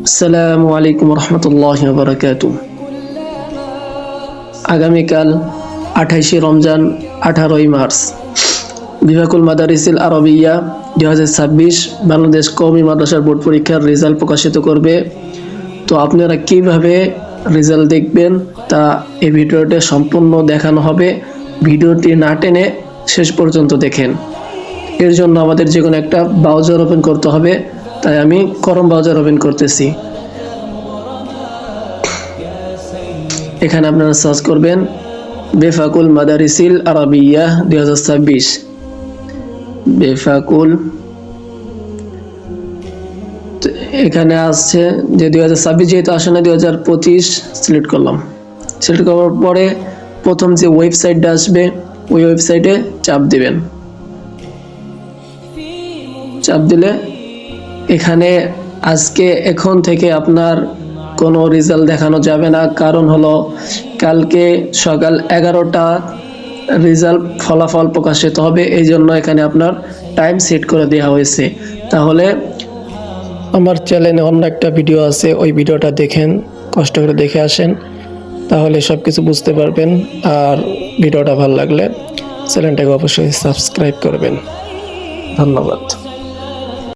আসসালামু আলাইকুম রহমতুল্লাহি ওয়া বারাকাতুহু। আগামীকাল 28শে রমজান 18ই মার্চ বিভাকুল মাদারিসিল আরবিয়া 2026 বাংলাদেশ কওমি মাদ্রাসার বোর্ড পরীক্ষার রেজাল্ট প্রকাশিত করবে। তো আপনারা কিভাবে রেজাল্ট দেখবেন তা এই ভিডিওতে সম্পূর্ণ দেখানো হবে। ভিডিওটি না টেনে শেষ পর্যন্ত দেখেন। এর জন্য আমাদের যে কোনো একটা ব্রাউজার ওপেন করতে হবে, তাই আমি ক্রোম ব্রাউজার ওপেন করতেছি। এখানে আপনারা সার্চ করবেন বিভাকুল মাদারিসিল আরবিয়া 2026। বিভাকুল, এখানে আসছে যে 2026 যেহেতু আসে না 2025 সিলেক্ট করলাম। সিলেক্ট করার পরে প্রথম যে ওয়েবসাইটটা আসবে ওই ওয়েবসাইটে চাপ দিবেন। চাপ দিলে এখানে আজকে এখন থেকে আপনার কোনো রেজাল্ট দেখানো যাবে না, কারণ হলো কালকে সকাল 11টা রেজাল্ট ফলাফল প্রকাশিত হবে। এই জন্য এখানে আপনার টাইম সেট করে দেওয়া হয়েছে। তাহলে আমার চ্যানেলে অন্য একটা ভিডিও আছে, ওই ভিডিওটা দেখেন, কষ্ট করে দেখে আসেন, তাহলে সব কিছু বুঝতে পারবেন। আর ভিডিওটা ভালো লাগলে চ্যানেলটাকে অবশ্যই সাবস্ক্রাইব করবেন। ধন্যবাদ।